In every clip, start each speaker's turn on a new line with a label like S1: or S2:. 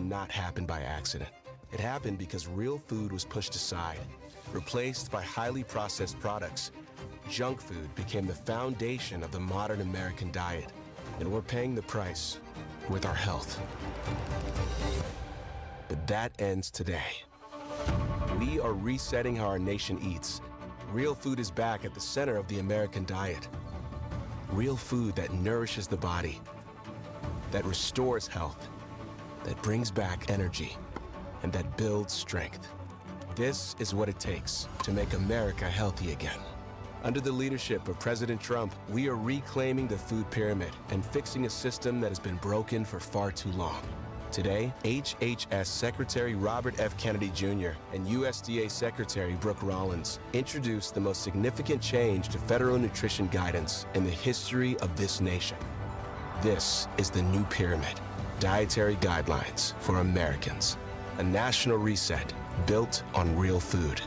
S1: not happen by accident. It happened because real food was pushed aside, replaced by highly processed products. Junk food became the foundation of the modern American diet, and we're paying the price with our health. But that ends today. We are resetting how our nation eats. Real food is back at the center of the American diet. Real food that nourishes the body, that restores health, that brings back energy, and that builds strength. This is what it takes to make America healthy again. Under the leadership of President Trump, we are reclaiming the food pyramid and fixing a system that has been broken for far too long. Today, HHS Secretary Robert F. Kennedy Jr. and USDA Secretary Brooke Rollins introduced the most significant change to federal nutrition guidance in the history of this nation. This is the new pyramid, Dietary Guidelines for Americans, a national reset built on real food.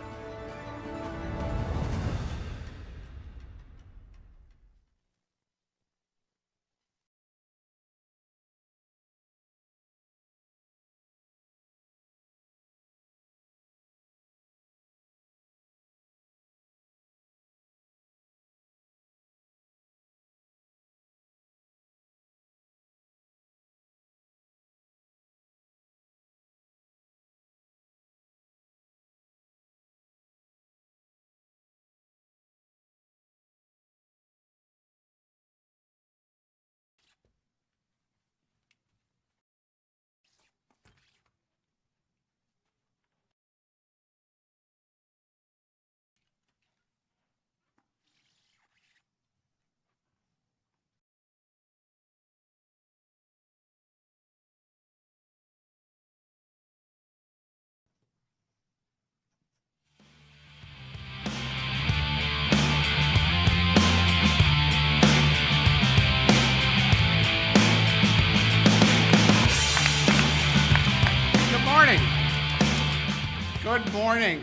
S2: Good morning.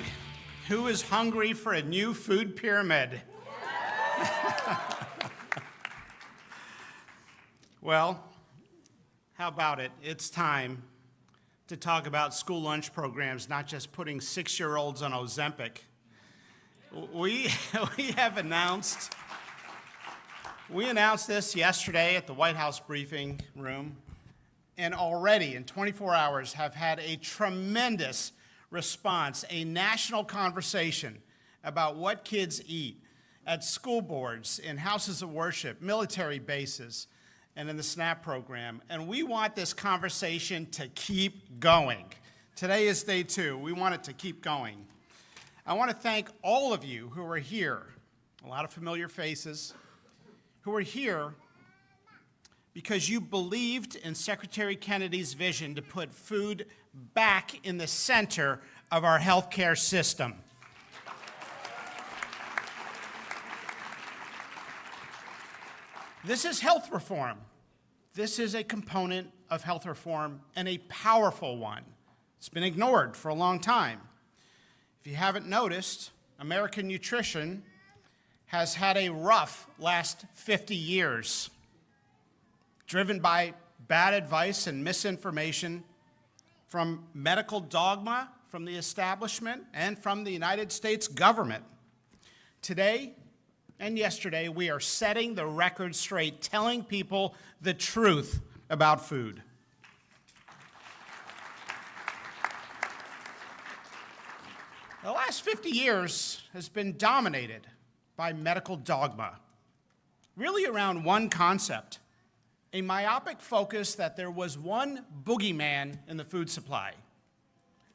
S2: Who is hungry for a new food pyramid? Well, how about it? It's time to talk about school lunch programs, not just putting 6-year-olds on Ozempic. We announced this yesterday at the White House briefing room, and already in 24 hours have had a tremendous response, a national conversation about what kids eat at school boards, in houses of worship, military bases, and in the SNAP program. And we want this conversation to keep going. Today is day 2. We want it to keep going. I want to thank all of you who are here, a lot of familiar faces, who are here because you believed in Secretary Kennedy's vision to put food back in the center of our healthcare system. This is health reform. This is a component of health reform, and a powerful one. It's been ignored for a long time. If you haven't noticed, American nutrition has had a rough last 50 years, driven by bad advice and misinformation from medical dogma, from the establishment, and from the United States government. Today and yesterday, we are setting the record straight, telling people the truth about food. The last 50 years has been dominated by medical dogma, really around one concept: a myopic focus that there was one boogeyman in the food supply: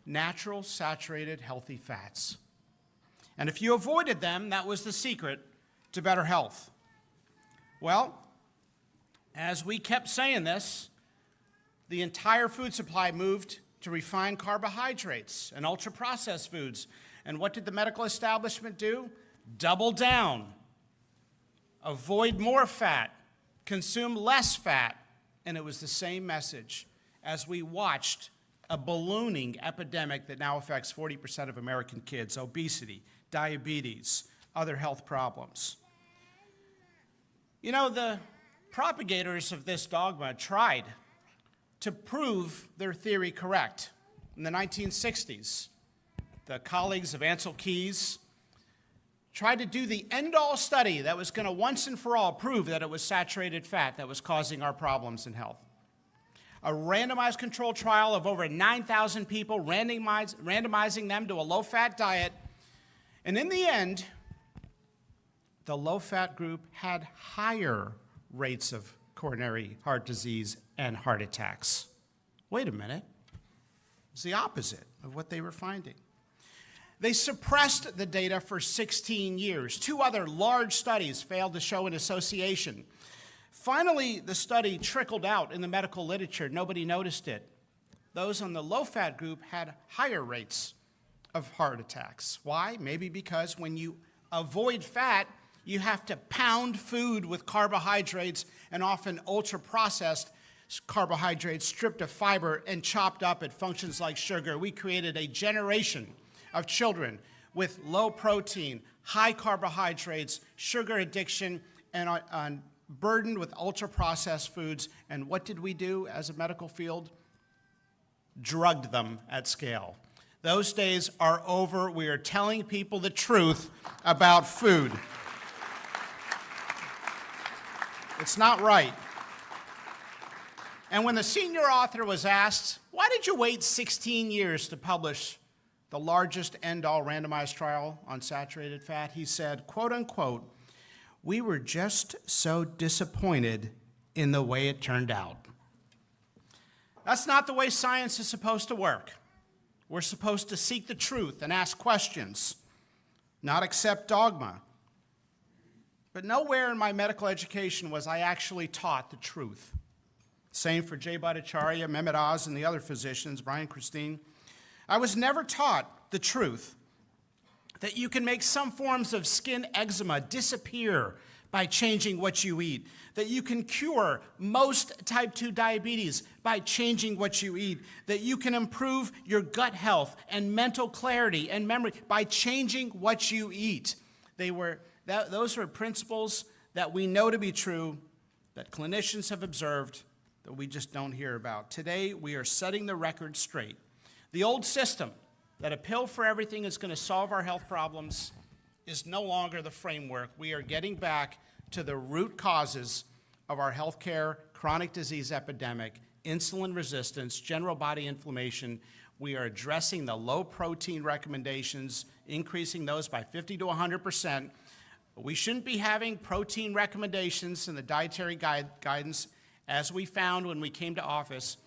S2: natural, saturated, healthy fats. And if you avoided them, that was the secret to better health. Well, as we kept saying this, the entire food supply moved to refined carbohydrates and ultra-processed foods. And what did the medical establishment do? Double down. Avoid more fat. Consume less fat. And it was the same message as we watched a ballooning epidemic that now affects 40% of American kids: obesity, diabetes, other health problems. You know, the propagators of this dogma tried to prove their theory correct. In the 1960s, the colleagues of Ansel Keys tried to do the end-all study that was going to once and for all prove that it was saturated fat that was causing our problems in health. A randomized controlled trial of over 9,000 people, randomizing them to a low-fat diet. And in the end, the low-fat group had higher rates of coronary heart disease and heart attacks. Wait a minute. It's the opposite of what they were finding. They suppressed the data for 16 years. 2 other large studies failed to show an association. Finally, the study trickled out in the medical literature. Nobody noticed it. Those on the low-fat group had higher rates of heart attacks. Why? Maybe because when you avoid fat, you have to pound food with carbohydrates and often ultra-processed carbohydrates stripped of fiber and chopped up. It functions like sugar. We created a generation of children with low protein, high carbohydrates, sugar addiction, and burdened with ultra-processed foods. And what did we do as a medical field? Drugged them at scale. Those days are over. We are telling people the truth about food. It's not right. And when the senior author was asked, why did you wait 16 years to publish the largest end-all randomized trial on saturated fat, he said, quote unquote, "We were just so disappointed in the way it turned out." That's not the way science is supposed to work. We're supposed to seek the truth and ask questions, not accept dogma. But nowhere in my medical education was I actually taught the truth. Same for Jay Bhattacharya, Mehmet Oz, and the other physicians, Brian Christine. I was never taught the truth that you can make some forms of skin eczema disappear by changing what you eat, that you can cure most type 2 diabetes by changing what you eat, that you can improve your gut health and mental clarity and memory by changing what you eat. Those are principles that we know to be true, that clinicians have observed, that we just don't hear about. Today, we are setting the record straight. The old system that a pill for everything is going to solve our health problems is no longer the framework. We are getting back to the root causes of our healthcare, chronic disease epidemic, insulin resistance, general body inflammation. We are addressing the low protein recommendations, increasing those by 50 to 100%. We shouldn't be having protein recommendations in the dietary guidance, as we found when we came to office,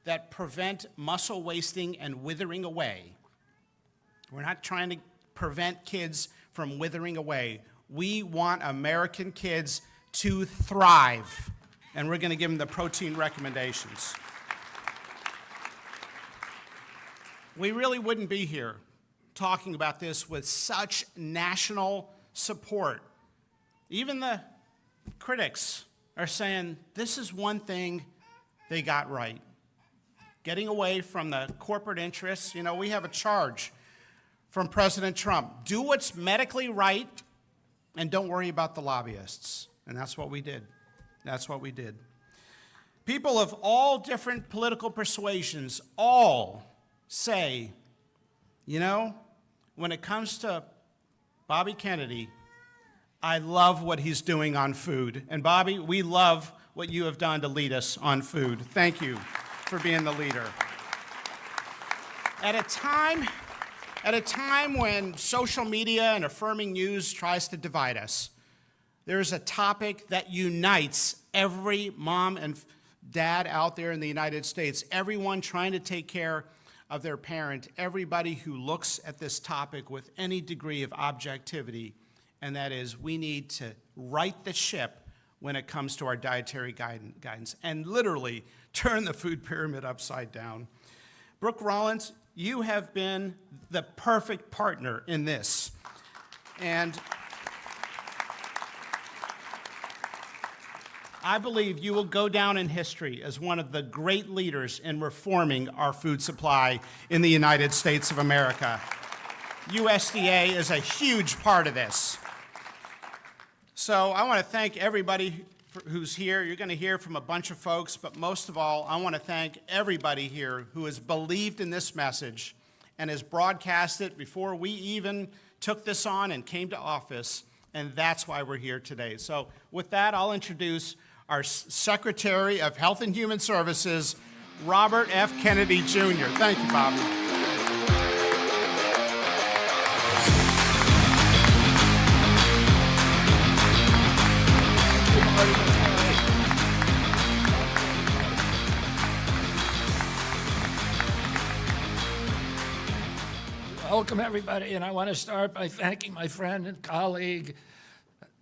S2: that prevent muscle wasting and withering away. We're not trying to prevent kids from withering away. We want American kids to thrive, and we're going to give them the protein recommendations. We really wouldn't be here talking about this with such national support. Even the critics are saying this is one thing they got right. Getting away from the corporate interests. You know, we have a charge from President Trump. Do what's medically right and don't worry about the lobbyists. And that's what we did. That's what we did. People of all different political persuasions all say, you know, when it comes to Bobby Kennedy, I love what he's doing on food. And Bobby, we love what you have done to lead us on food. Thank you for being the leader. At a time when social media and affirming news tries to divide us, there's a topic that unites every mom and dad out there in the United States, everyone trying to take care of their parent, everybody who looks at this topic with any degree of objectivity, and that is we need to right the ship when it comes to our dietary guidance and literally turn the food pyramid upside down. Brooke Rollins, you have been the perfect partner in this. And I believe you will go down in history as one of the great leaders in reforming our food supply in the United States of America. USDA is a huge part of this. So I want to thank everybody who's here. You're going to hear from a bunch of folks, but most of all, I want to thank everybody here who has believed in this message and has broadcast it before we even took this on and came to office, and that's why we're here today. So with that, I'll introduce our Secretary of Health and Human Services, Robert F. Kennedy, Jr. Thank you, Bobby.
S3: Welcome, everybody, and I want to start by thanking my friend and colleague,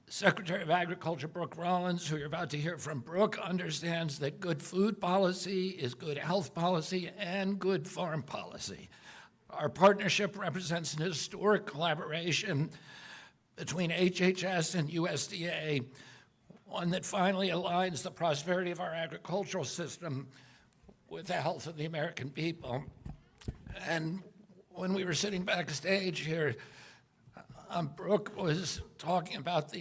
S3: Secretary of Agriculture Brooke Rollins, who you're about to hear from. Brooke understands that good food policy is good health policy and good farm policy. Our partnership represents an historic collaboration between HHS and USDA, one that finally aligns the prosperity of our agricultural system with the health of the American people. And when we were sitting backstage here, Brooke was talking about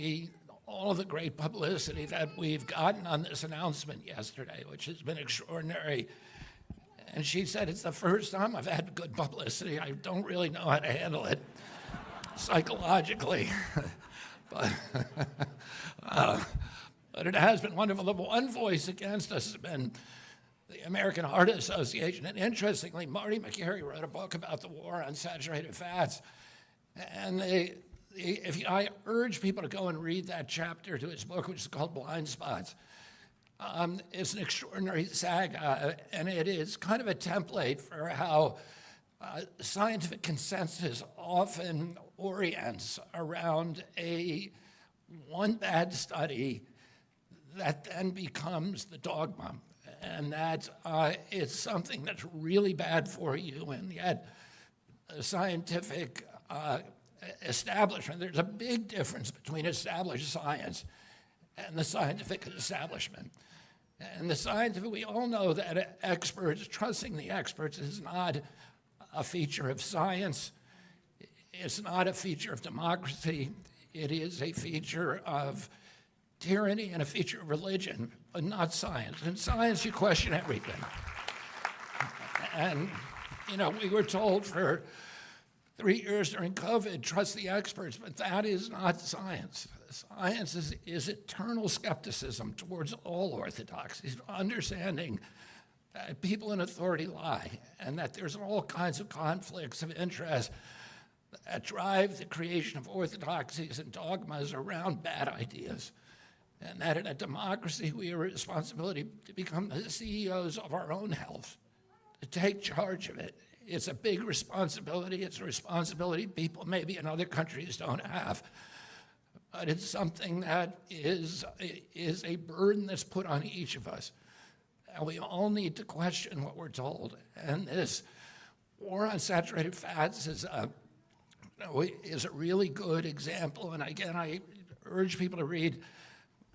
S3: all of the great publicity that we've gotten on this announcement yesterday, which has been extraordinary. And she said, it's the first time I've had good publicity. I don't really know how to handle it psychologically. but it has been wonderful. The one voice against us has been the American Heart Association. And interestingly, Marty McCary wrote a book about the war on saturated fats. And I urge people to go and read that chapter to his book, which is called Blind Spots. It's an extraordinary saga, and it is kind of a template for how scientific consensus often orients around one bad study that then becomes the dogma. And that it's something that's really bad for you, and yet the scientific establishment, there's a big difference between established science and the scientific establishment. And the scientific, we all know that experts, trusting the experts is not a feature of science. It's not a feature of democracy. It is a feature of tyranny and a feature of religion, but not science. In science, you question everything. And, we were told for 3 years during COVID, trust the experts, but that is not science. Science is eternal skepticism towards all orthodoxies, understanding that people in authority lie, and that there's all kinds of conflicts of interest that drive the creation of orthodoxies and dogmas around bad ideas. And that in a democracy, we have a responsibility to become the CEOs of our own health, to take charge of it. It's a big responsibility. It's a responsibility people maybe in other countries don't have. But it's something that is a burden that's put on each of us. And we all need to question what we're told. And this war on saturated fats is a really good example. And again, I urge people to read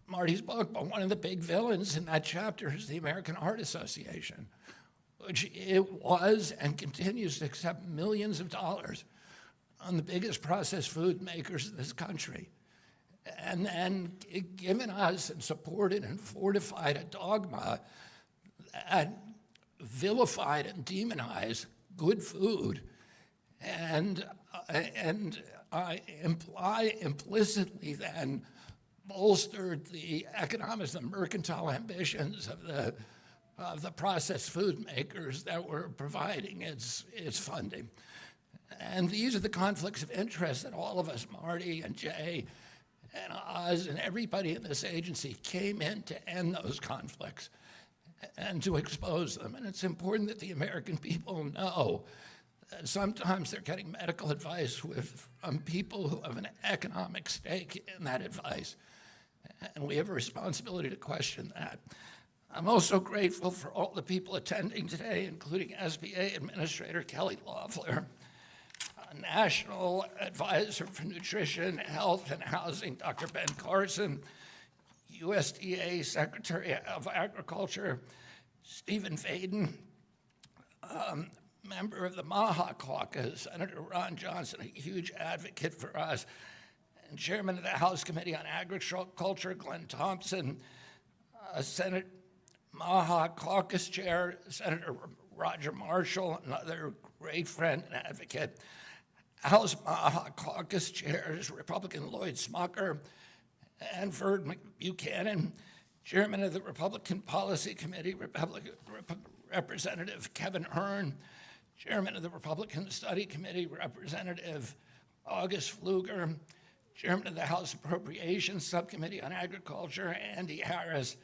S3: Marty's book, but one of the big villains in that chapter is the American Heart Association, which it was and continues to accept millions of dollars on the biggest processed food makers in this country, and then given us and supported and fortified a dogma that vilified and demonized good food and implicitly then bolstered the economics, the mercantile ambitions of the processed food makers that were providing its funding. And these are the conflicts of interest that all of us, Marty and Jay and Oz and everybody in this agency, came in to end those conflicts and to expose them. And it's important that the American people know that sometimes they're getting medical advice from people who have an economic stake in that advice. And we have a responsibility to question that. I'm also grateful for all the people attending today, including SBA Administrator Kelly Loeffler, National Advisor for Nutrition, Health, and Housing, Dr. Ben Carson, USDA Secretary of Agriculture, Stephen Faden, member of the Maha Caucus, Senator Ron Johnson, a huge advocate for us, and Chairman of the House Committee on Agriculture, Glenn Thompson, Senate Maha Caucus Chair, Senator Roger Marshall, another great friend and advocate, House Maha Caucus Chairs Republican Lloyd Smucker, Hanford Buchanan, Chairman of the Republican Policy Committee, Representative Kevin Hearn, Chairman of the Republican Study Committee, Representative August Pfluger, Chairman of the House Appropriations Subcommittee on Agriculture, Andy Harris,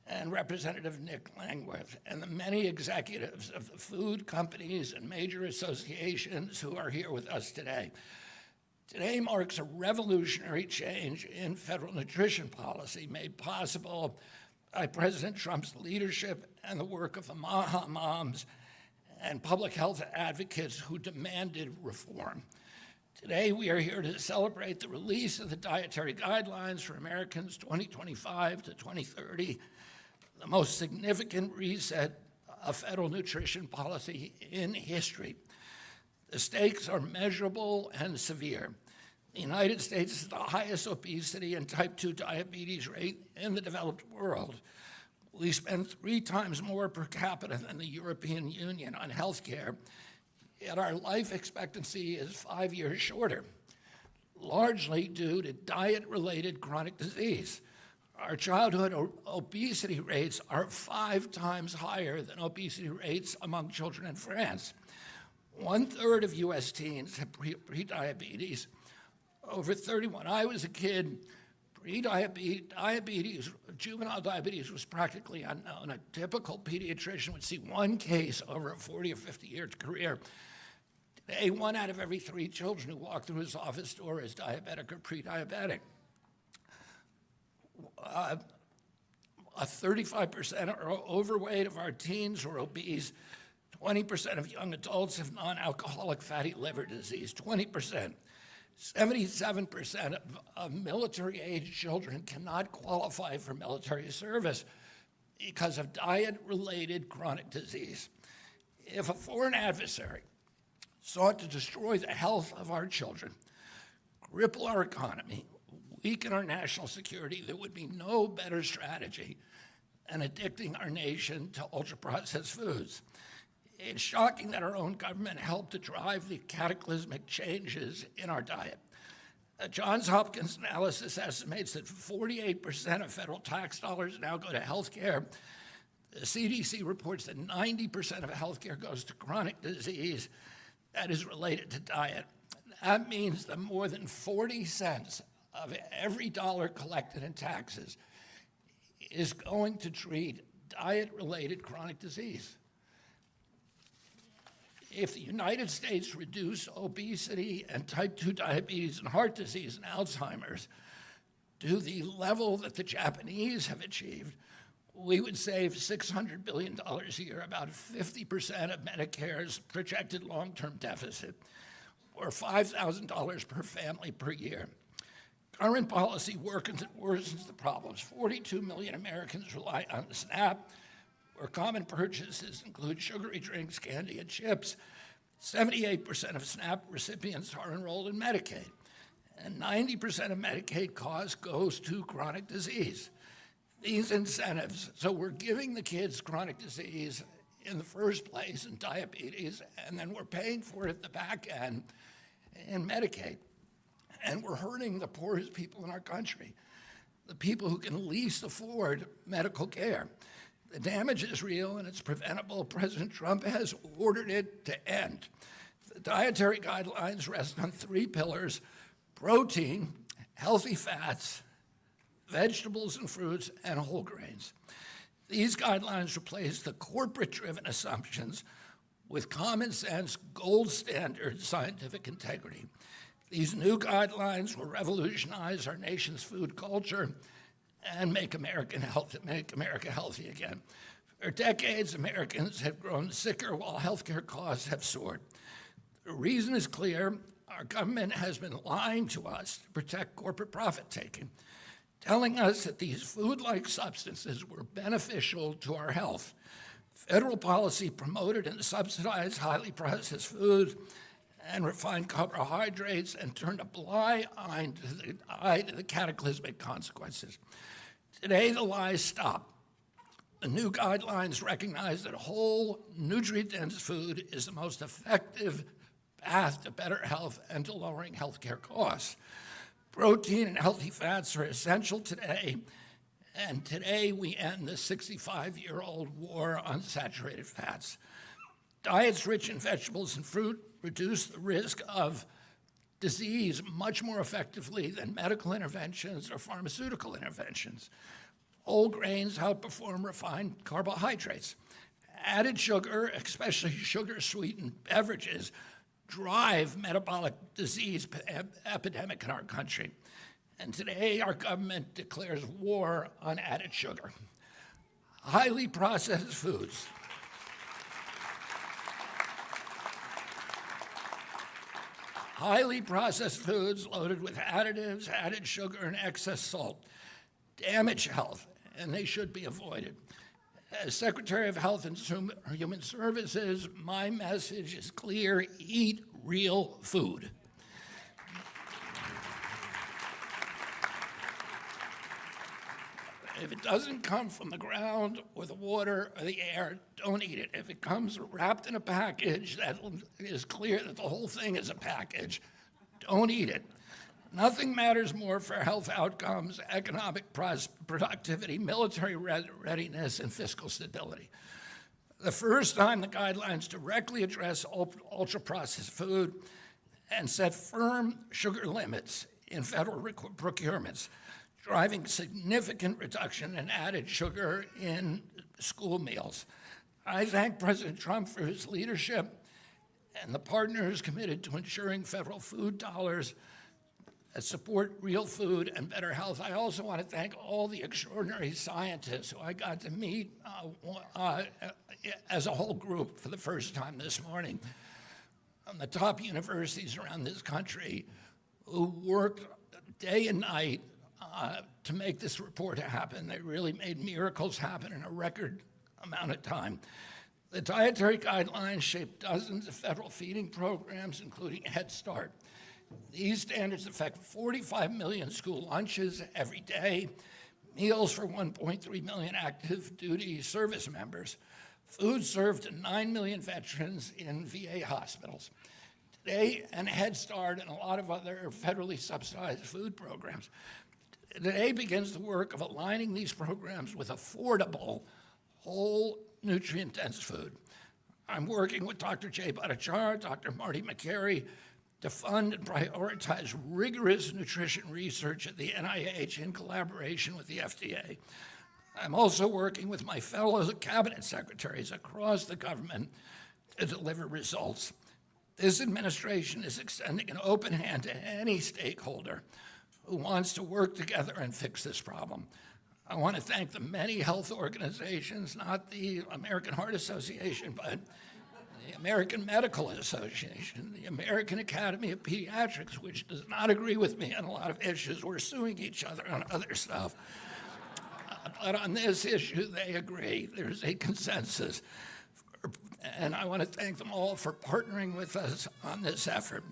S3: and Representative Nick Langworth, and the many executives of the food companies and major associations who are here with us today. Today marks a revolutionary change in federal nutrition policy made possible by President Trump's leadership and the work of the Maha moms and public health advocates who demanded reform. Today, we are here to celebrate the release of the Dietary Guidelines for Americans 2025 to 2030, the most significant reset of federal nutrition policy in history. The stakes are measurable and severe. The United States is the highest obesity and type 2 diabetes rate in the developed world. We spend 3 times more per capita than the European Union on health care, yet our life expectancy is 5 years shorter, largely due to diet-related chronic disease. Our childhood obesity rates are 5 times higher than obesity rates among children in France. 1/3 of US teens have prediabetes. Over 30, when I was a kid, juvenile diabetes was practically unknown. A typical pediatrician would see 1 case over a 40 or 50-year career. Today, 1 out of every 3 children who walk through his office door is diabetic or pre-diabetic. 35% are overweight of our teens or obese. 20% of young adults have non-alcoholic fatty liver disease, 20%. 77% of military-age children cannot qualify for military service because of diet-related chronic disease. If a foreign adversary sought to destroy the health of our children, cripple our economy, weaken our national security, there would be no better strategy than addicting our nation to ultra-processed foods. It's shocking that our own government helped to drive the cataclysmic changes in our diet. Johns Hopkins analysis estimates that 48% of federal tax dollars now go to health care. The CDC reports that 90% of health care goes to chronic disease that is related to diet. That means that more than 40 cents of every dollar collected in taxes is going to treat diet-related chronic disease. If the United States reduced obesity and type 2 diabetes and heart disease and Alzheimer's to the level that the Japanese have achieved, we would save $600 billion a year, about 50% of Medicare's projected long-term deficit, or $5,000 per family per year. Current policy worsens the problems. 42 million Americans rely on SNAP, where common purchases include sugary drinks, candy, and chips. 78% of SNAP recipients are enrolled in Medicaid, and 90% of Medicaid cost goes to chronic disease. These incentives, so we're giving the kids chronic disease in the first place and diabetes, and then we're paying for it at the back end in Medicaid. And we're hurting the poorest people in our country, the people who can least afford medical care. The damage is real and it's preventable. President Trump has ordered it to end. The dietary guidelines rest on 3 pillars: protein, healthy fats, vegetables and fruits, and whole grains. These guidelines replace the corporate-driven assumptions with common sense, gold standard scientific integrity. These new guidelines will revolutionize our nation's food culture and make America healthy again. For decades, Americans have grown sicker while healthcare costs have soared. The reason is clear. Our government has been lying to us to protect corporate profit-taking, telling us that these food-like substances were beneficial to our health. Federal policy promoted and subsidized highly processed foods and refined carbohydrates and turned a blind eye to the cataclysmic consequences. Today, the lies stop. The new guidelines recognize that whole, nutrient-dense food is the most effective path to better health and to lowering healthcare costs. Protein and healthy fats are essential today, and today we end the 65-year-old war on saturated fats. Diets rich in vegetables and fruit reduce the risk of disease much more effectively than medical interventions or pharmaceutical interventions. Whole grains outperform refined carbohydrates. Added sugar, especially sugar-sweetened beverages, drive metabolic disease epidemic in our country. And today, our government declares war on added sugar. Highly processed foods. Highly processed foods loaded with additives, added sugar, and excess salt damage health, and they should be avoided. As Secretary of Health and Human Services, my message is clear: eat real food. If it doesn't come from the ground or the water or the air, don't eat it. If it comes wrapped in a package that is clear that the whole thing is a package, don't eat it. Nothing matters more for health outcomes, economic productivity, military readiness, and fiscal stability. The first time the guidelines directly address ultra-processed food and set firm sugar limits in federal procurements, driving significant reduction in added sugar in school meals. I thank President Trump for his leadership and the partners committed to ensuring federal food dollars that support real food and better health. I also want to thank all the extraordinary scientists who I got to meet as a whole group for the first time this morning from the top universities around this country who worked day and night to make this report happen. They really made miracles happen in a record amount of time. The dietary guidelines shape dozens of federal feeding programs, including Head Start. These standards affect 45 million school lunches every day, meals for 1.3 million active duty service members, food served to 9 million veterans in VA hospitals. Today, and Head Start and a lot of other federally subsidized food programs. Today begins the work of aligning these programs with affordable, whole, nutrient-dense food. I'm working with Dr. Jay Bhattacharya, Dr. Marty McCary, to fund and prioritize rigorous nutrition research at the NIH in collaboration with the FDA. I'm also working with my fellow cabinet secretaries across the government to deliver results. This administration is extending an open hand to any stakeholder who wants to work together and fix this problem. I want to thank the many health organizations, not the American Heart Association, but the American Medical Association, the American Academy of Pediatrics, which does not agree with me on a lot of issues. We're suing each other on other stuff. But on this issue, they agree. There's a consensus. And I want to thank them all for partnering with us on this effort.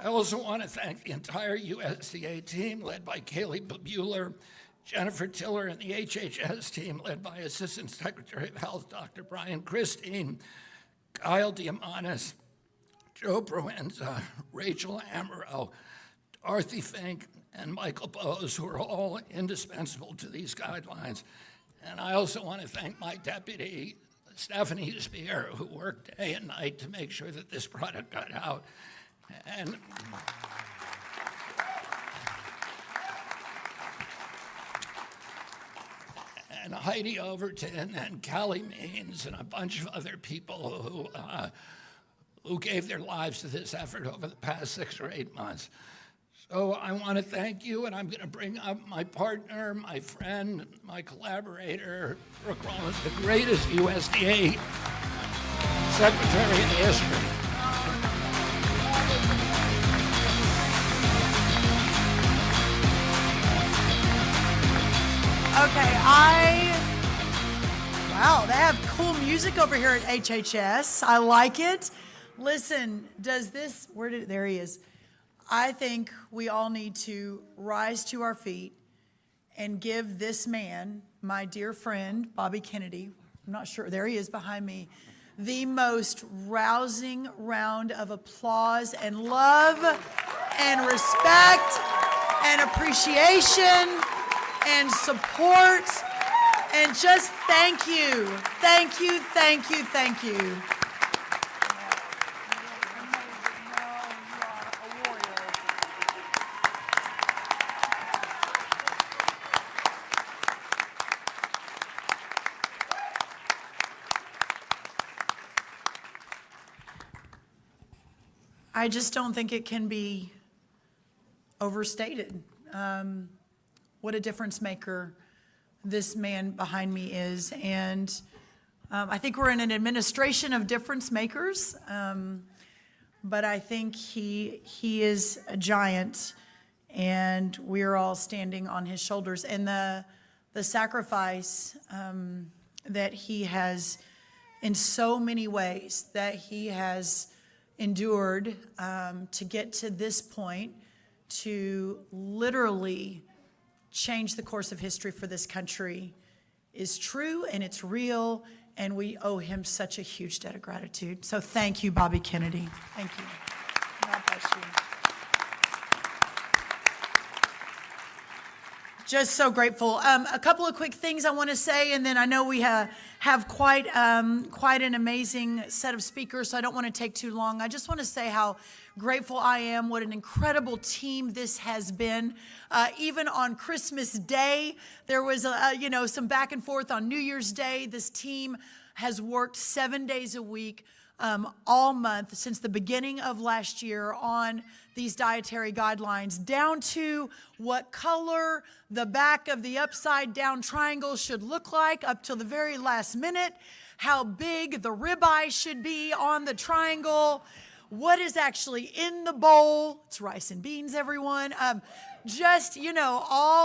S3: I also want to thank the entire USDA team led by Kaylee Bueller, Jennifer Tiller, and the HHS team led by Assistant Secretary of Health, Dr. Brian Christine, Kyle Diamanis, Joe Proenza, Rachel Amaro, Dorothy Fink, and Michael Bose, who are all indispensable to these guidelines. And I also want to thank my deputy, Stephanie Spear, who worked day and night to make sure that this product got out. And Heidi Overton and Callie Means and a bunch of other people who gave their lives to this effort over the past 6 or 8 months. So I want to thank you, and I'm going to bring up my partner, my friend, my collaborator, Brooke Rollins, the greatest USDA secretary in history.
S4: Okay, wow, they have cool music over here at HHS. I like it. Listen, there he is. I think we all need to rise to our feet and give this man, my dear friend, Bobby Kennedy, I'm not sure, there he is behind me, the most rousing round of applause and love and respect and appreciation and support. And just thank you, thank you, thank you, thank you. I just don't think it can be overstated what a difference maker this man behind me is. And I think we're in an administration of difference makers, but I think he is a giant, and we're all standing on his shoulders. And the sacrifice that he has, in so many ways, that he has endured to get to this point, to literally change the course of history for this country, is true and it's real, and we owe him such a huge debt of gratitude. So thank you, Bobby Kennedy. Thank you. God bless you. Just so grateful. A couple of quick things I want to say, and then I know we have quite an amazing set of speakers, so I don't want to take too long. I just want to say how grateful I am, what an incredible team this has been. Even on Christmas Day, there was some back and forth on New Year's Day. This team has worked 7 days a week, all month since the beginning of last year on these dietary guidelines, down to what color the back of the upside down triangle should look like up till the very last minute, how big the ribeye should be on the triangle, what is actually in the bowl. It's rice and beans, everyone. All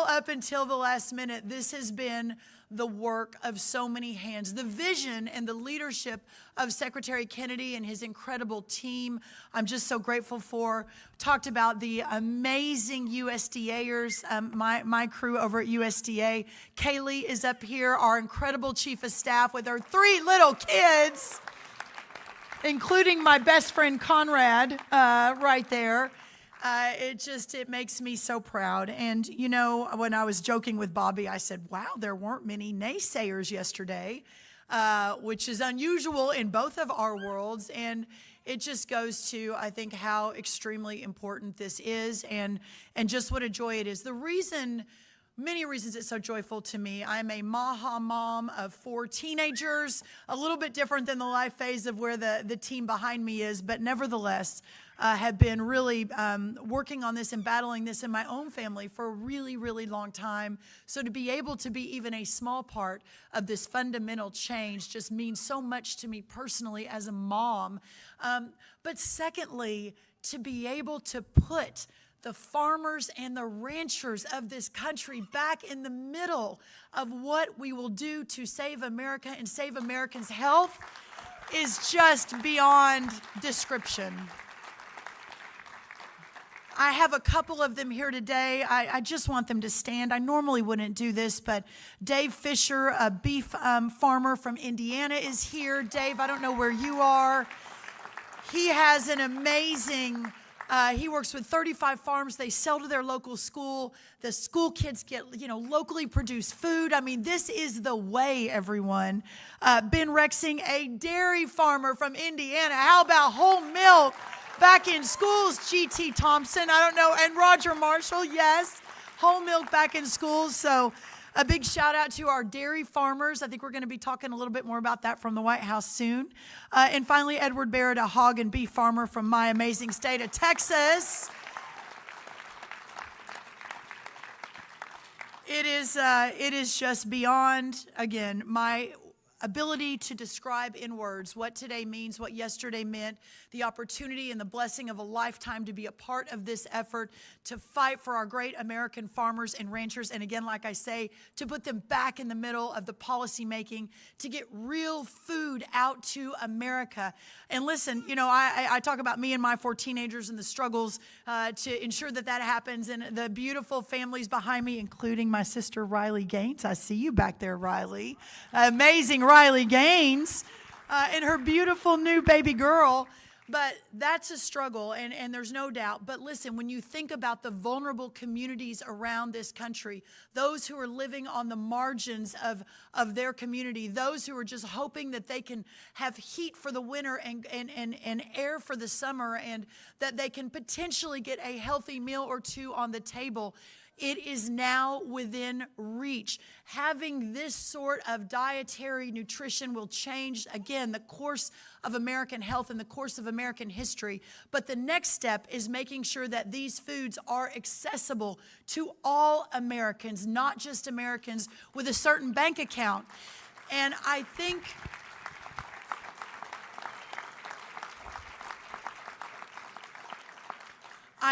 S4: up until the last minute, this has been the work of so many hands. The vision and the leadership of Secretary Kennedy and his incredible team, I'm just so grateful for. Talked about the amazing USDAers, my crew over at USDA. Kaylee is up here, our incredible chief of staff with her 3 little kids, including my best friend Conrad right there. It makes me so proud. And, when I was joking with Bobby, I said, wow, there weren't many naysayers yesterday, which is unusual in both of our worlds. And it just goes to, I think, how extremely important this is and just what a joy it is. Many reasons it's so joyful to me. I'm a Maha mom of 4 teenagers, a little bit different than the life phase of where the team behind me is, but nevertheless, have been really working on this and battling this in my own family for a really, really long time. So to be able to be even a small part of this fundamental change just means so much to me personally as a mom. But secondly, to be able to put the farmers and the ranchers of this country back in the middle of what we will do to save America and save Americans' health is just beyond description. I have a couple of them here today. I just want them to stand. I normally wouldn't do this, but Dave Fisher, a beef farmer from Indiana, is here. Dave, I don't know where you are. He has an amazing, he works with 35 farms. They sell to their local school. The school kids get, locally produced food. I mean, this is the way, everyone. Ben Rexing, a dairy farmer from Indiana. How about whole milk back in schools? G.T. Thompson, I don't know. And Roger Marshall, yes. Whole milk back in schools. So a big shout out to our dairy farmers. I think we're going to be talking a little bit more about that from the White House soon. And finally, Edward Barrett, a hog and beef farmer from my amazing state of Texas. It is just beyond, again, ability to describe in words what today means, what yesterday meant, the opportunity and the blessing of a lifetime to be a part of this effort to fight for our great American farmers and ranchers. And again, like I say, to put them back in the middle of the policy making, to get real food out to America. And listen, you know, I talk about me and my 4 teenagers and the struggles to ensure that that happens, and the beautiful families behind me, including my sister Riley Gaines. I see you back there, Riley. Amazing Riley Gaines and her beautiful new baby girl. But that's a struggle, and there's no doubt. But listen, when you think about the vulnerable communities around this country, those who are living on the margins of their community, those who are just hoping that they can have heat for the winter and air for the summer, and that they can potentially get a healthy meal or two on the table, it is now within reach. Having this sort of dietary nutrition will change, again, the course of American health and the course of American history. But the next step is making sure that these foods are accessible to all Americans, not just Americans with a certain bank account. And I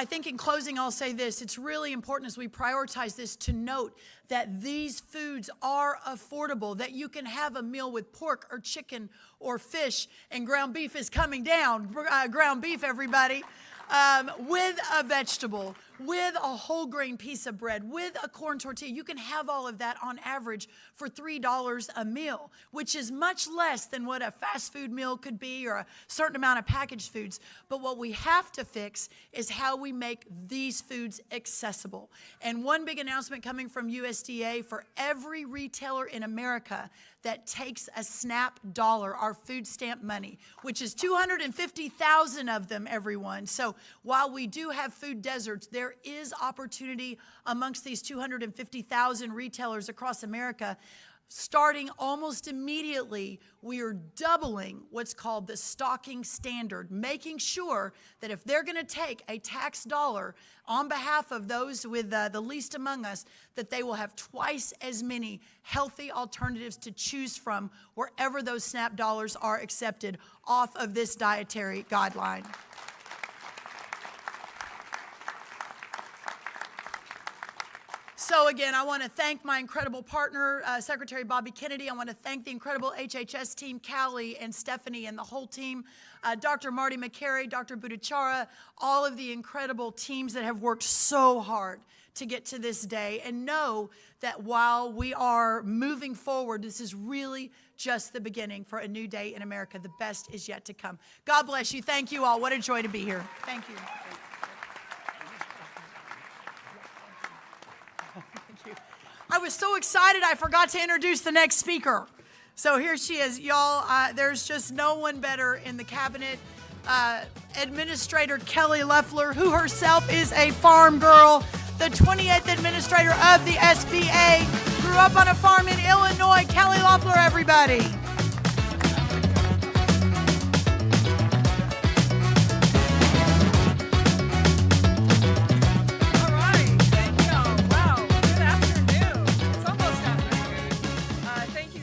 S4: think in closing, I'll say this. It's really important as we prioritize this to note that these foods are affordable, that you can have a meal with pork or chicken or fish, and ground beef is coming down. Ground beef, everybody. With a vegetable, with a whole grain piece of bread, with a corn tortilla. You can have all of that on average for $3 a meal, which is much less than what a fast food meal could be or a certain amount of packaged foods. But what we have to fix is how we make these foods accessible. And one big announcement coming from USDA: for every retailer in America that takes a SNAP dollar, our food stamp money, which is 250,000 of them, everyone. So while we do have food deserts, there is opportunity amongst these 250,000 retailers across America. Starting almost immediately, we are doubling what's called the stocking standard, making sure that if they're going to take a tax dollar on behalf of those with the least among us, that they will have twice as many healthy alternatives to choose from wherever those SNAP dollars are accepted off of this dietary guideline. So again, I want to thank my incredible partner, Secretary Bobby Kennedy. I want to thank the incredible HHS team, Callie and Stephanie and the whole team, Dr. Marty McCary, Dr. Bhattacharya, all of the incredible teams that have worked so hard to get to this day. And know that while we are moving forward, this is really just the beginning for a new day in America. The best is yet to come. God bless you. Thank you all. What a joy to be here. Thank you. I was so excited I forgot to introduce the next speaker. So here she is, y'all. There's just no one better in the cabinet. Administrator Kelly Loeffler, who herself is a farm girl, the 28th administrator of the SBA, grew up on a farm in Illinois. Kelly Loeffler, everybody.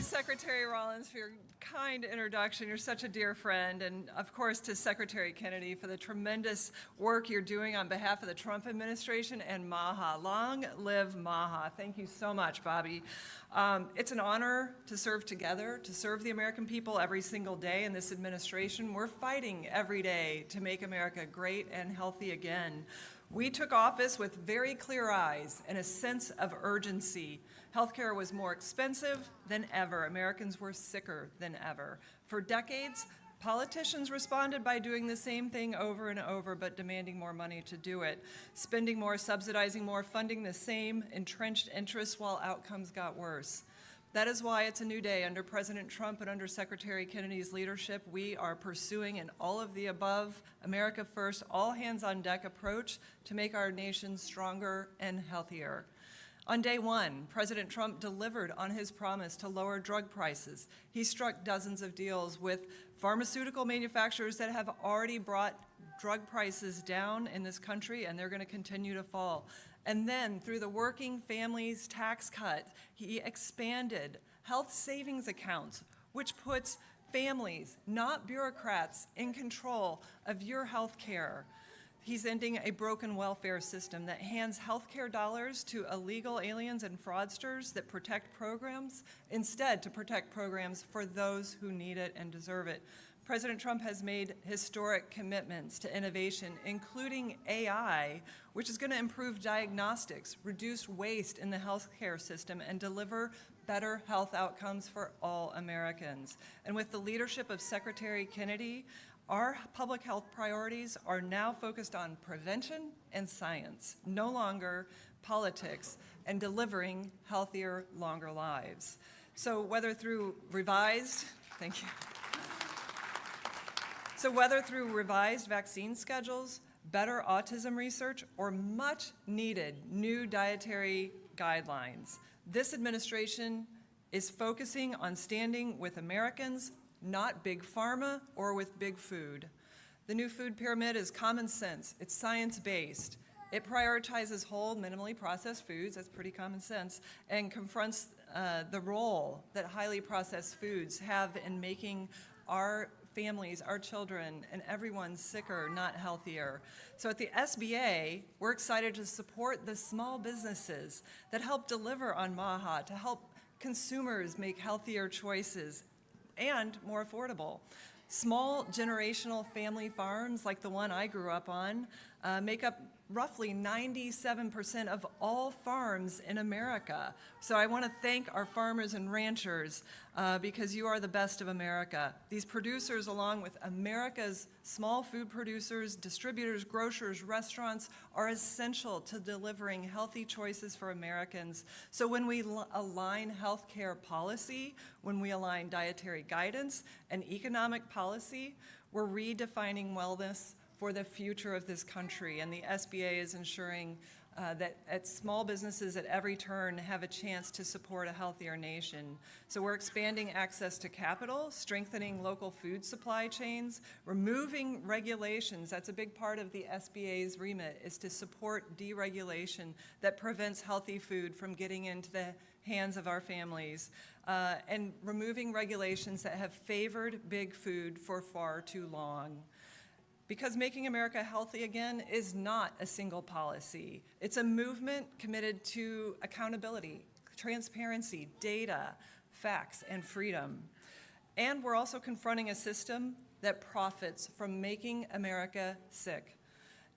S5: Secretary Rollins, for your kind introduction. You're such a dear friend. And of course to Secretary Kennedy for the tremendous work you're doing on behalf of the Trump administration and MAHA. Long live MAHA. Thank you so much, Bobby. It's an honor to serve together, to serve the American people every single day in this administration. We're fighting every day to make America great and healthy again. We took office with very clear eyes and a sense of urgency. Healthcare was more expensive than ever. Americans were sicker than ever. For decades, politicians responded by doing the same thing over and over, but demanding more money to do it. Spending more, subsidizing more, funding the same entrenched interests while outcomes got worse. That is why it's a new day. Under President Trump and under Secretary Kennedy's leadership, we are pursuing an all-of-the-above, America First, all-hands-on-deck approach to make our nation stronger and healthier. On day one, President Trump delivered on his promise to lower drug prices. He struck dozens of deals with pharmaceutical manufacturers that have already brought drug prices down in this country, and they're going to continue to fall. And then, through the Working Families Tax Cut, he expanded health savings accounts which puts families, not bureaucrats, in control of your health care. He's ending a broken welfare system that hands health care dollars to illegal aliens and fraudsters that protect programs, instead to protect programs for those who need it and deserve it. President Trump has made historic commitments to innovation, including AI, which is going to improve diagnostics, reduce waste in the healthcare system, and deliver better health outcomes for all Americans. And with the leadership of Secretary Kennedy, our public health priorities are now focused on prevention and science, no longer politics, and delivering healthier, longer lives. So whether through revised, thank you. So whether through revised vaccine schedules, better autism research, or much needed new dietary guidelines, this administration is focusing on standing with Americans, not big pharma or with big food. The new food pyramid is common sense, it's science-based. It prioritizes whole, minimally processed foods, that's pretty common sense, and confronts the role that highly processed foods have in making our families, our children, and everyone sicker, not healthier. So at the SBA, we're excited to support the small businesses that help deliver on MAHA, to help consumers make healthier choices and more affordable. Small generational family farms like the one I grew up on make up roughly 97% of all farms in America. So I want to thank our farmers and ranchers because you are the best of America. These producers, along with America's small food producers, distributors, grocers, restaurants, are essential to delivering healthy choices for Americans. So when we align healthcare policy, when we align dietary guidance and economic policy, we're redefining wellness for the future of this country, and the SBA is ensuring that small businesses at every turn have a chance to support a healthier nation. So we're expanding access to capital, strengthening local food supply chains, removing regulations. That's a big part of the SBA's remit, is to support deregulation that prevents healthy food from getting into the hands of our families, and removing regulations that have favored big food for far too long. Because making America healthy again is not a single policy. It's a movement committed to accountability, transparency, data, facts, and freedom. And we're also confronting a system that profits from making America sick.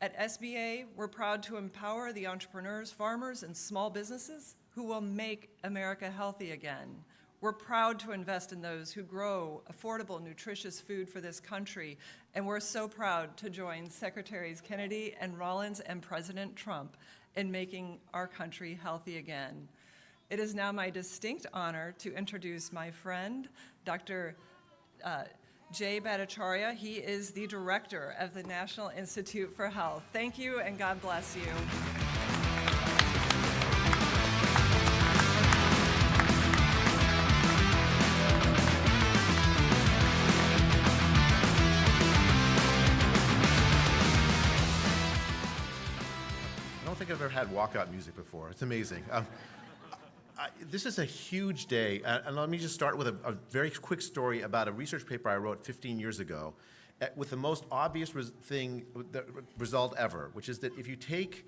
S5: At SBA, we're proud to empower the entrepreneurs, farmers, and small businesses who will make America healthy again. We're proud to invest in those who grow affordable, nutritious food for this country, and we're so proud to join Secretaries Kennedy and Rollins and President Trump in making our country healthy again. It is now my distinct honor to introduce my friend, Dr. Jay Bhattacharya. He is the director of the National Institute for Health. Thank you, and God bless you.
S6: I've ever had walkout music before. It's amazing. This is a huge day, and let me just start with a very quick story about a research paper I wrote 15 years ago with the most obvious result ever, which is that if you take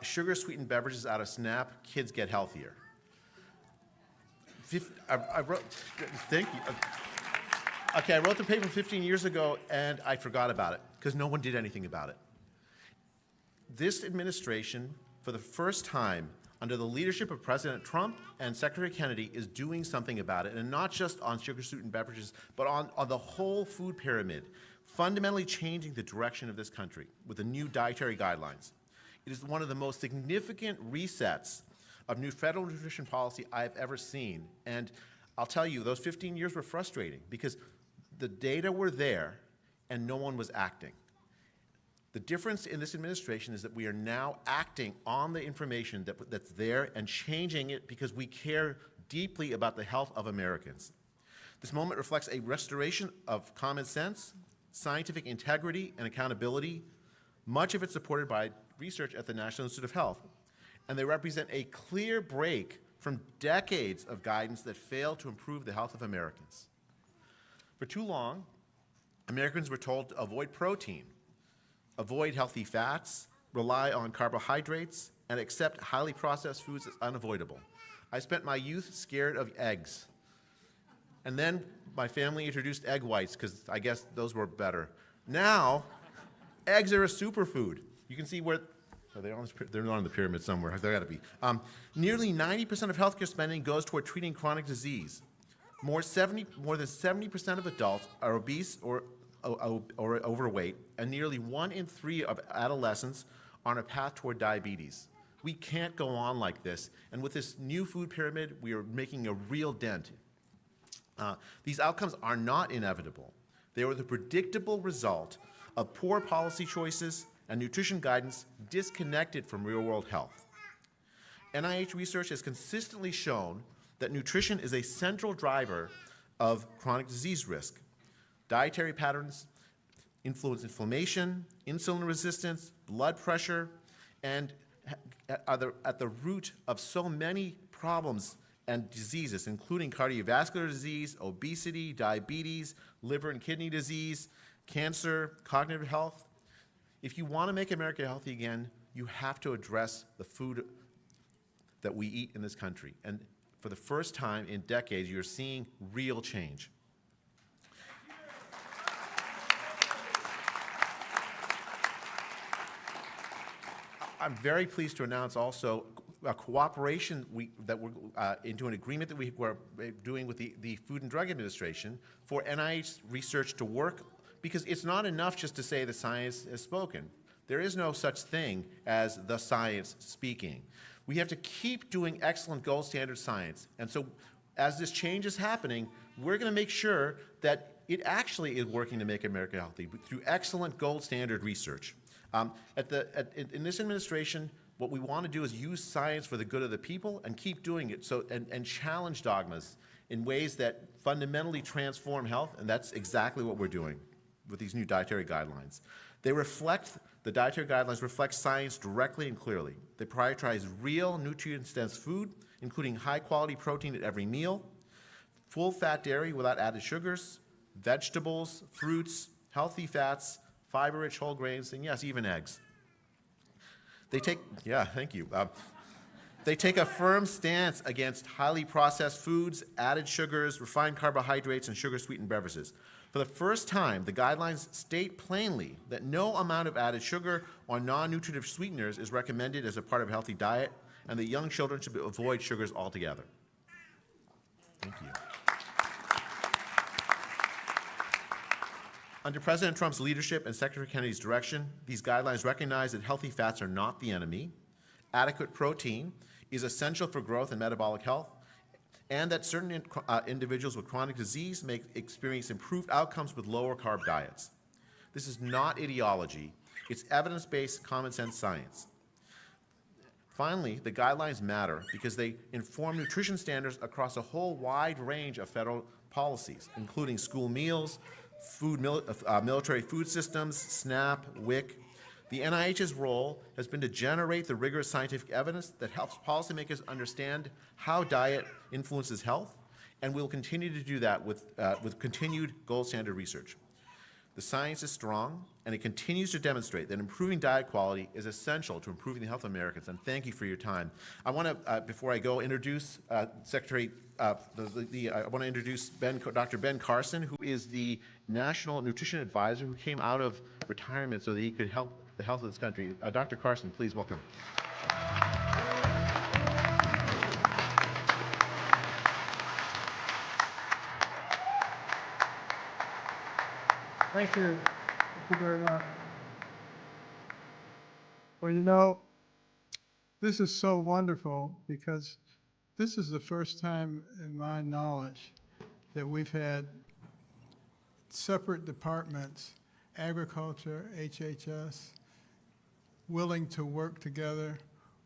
S6: sugar-sweetened beverages out of SNAP, kids get healthier. I wrote, thank you. Okay, I wrote the paper 15 years ago, and I forgot about it because no one did anything about it. This administration, for the first time, under the leadership of President Trump and Secretary Kennedy, is doing something about it, and not just on sugar-sweetened beverages, but on the whole food pyramid, fundamentally changing the direction of this country with the new dietary guidelines. It is one of the most significant resets of new federal nutrition policy I've ever seen, and I'll tell you, those 15 years were frustrating because the data were there and no one was acting. The difference in this administration is that we are now acting on the information that's there and changing it because we care deeply about the health of Americans. This moment reflects a restoration of common sense, scientific integrity, and accountability, much of it supported by research at the National Institute of Health. And they represent a clear break from decades of guidance that failed to improve the health of Americans. For too long, Americans were told to avoid protein, avoid healthy fats, rely on carbohydrates, and accept highly processed foods as unavoidable. I spent my youth scared of eggs. And then my family introduced egg whites because I guess those were better. Now, eggs are a superfood. You can see where, they're on the pyramid somewhere. They've got to be. Nearly 90% of healthcare spending goes toward treating chronic disease. More than 70% of adults are obese or overweight, and nearly 1 in 3 of adolescents are on a path toward diabetes. We can't go on like this, and with this new food pyramid, we are making a real dent. These outcomes are not inevitable. They are the predictable result of poor policy choices and nutrition guidance disconnected from real-world health. NIH research has consistently shown that nutrition is a central driver of chronic disease risk. Dietary patterns influence inflammation, insulin resistance, blood pressure, and are at the root of so many problems and diseases, including cardiovascular disease, obesity, diabetes, liver and kidney disease, cancer, cognitive health. If you want to make America healthy again, you have to address the food that we eat in this country. And for the first time in decades, you're seeing real change. I'm very pleased to announce also a cooperation that we're into an agreement that we're doing with the Food and Drug Administration for NIH research to work, because it's not enough just to say the science has spoken. There is no such thing as the science speaking. We have to keep doing excellent gold standard science. And so as this change is happening, we're going to make sure that it actually is working to make America healthy through excellent gold standard research. In this administration, what we want to do is use science for the good of the people and keep doing it and challenge dogmas in ways that fundamentally transform health, and that's exactly what we're doing with these new dietary guidelines. The dietary guidelines reflect science directly and clearly. They prioritize real nutrient-dense food, including high-quality protein at every meal, full-fat dairy without added sugars, vegetables, fruits, healthy fats, fiber-rich whole grains, and yes, even eggs. They take a firm stance against highly processed foods, added sugars, refined carbohydrates, and sugar-sweetened beverages. For the first time, the guidelines state plainly that no amount of added sugar or non-nutritive sweeteners is recommended as a part of a healthy diet, and that young children should avoid sugars altogether. Thank you. Under President Trump's leadership and Secretary Kennedy's direction, these guidelines recognize that healthy fats are not the enemy, adequate protein is essential for growth and metabolic health, and that certain individuals with chronic disease may experience improved outcomes with lower carb diets. This is not ideology, it's evidence-based common sense science. Finally, the guidelines matter because they inform nutrition standards across a whole wide range of federal policies, including school meals, military food systems, SNAP, WIC. The NIH's role has been to generate the rigorous scientific evidence that helps policymakers understand how diet influences health, and we'll continue to do that with continued gold standard research. The science is strong, and it continues to demonstrate that improving diet quality is essential to improving the health of Americans, and thank you for your time. I want to, before I go, introduce I want to introduce Dr. Ben Carson, who is the National Nutrition Advisor who came out of retirement so that he could help the health of this country. Dr. Carson, please welcome.
S7: Thank you. Thank you very much. Well, you know, this is so wonderful because this is the first time in my knowledge that we've had separate departments, agriculture, HHS, willing to work together.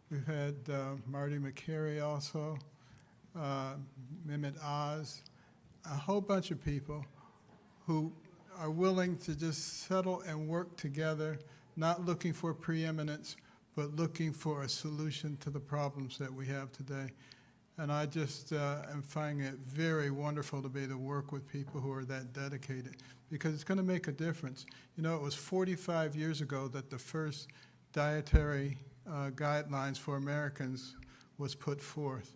S7: We've had Marty McCary also, Mehmet Oz, a whole bunch of people who are willing to just settle and work together, not looking for preeminence, but looking for a solution to the problems that we have today. And I just am finding it very wonderful to be able to work with people who are that dedicated, because it's going to make a difference. You know, it was 45 years ago that the first dietary guidelines for Americans was put forth.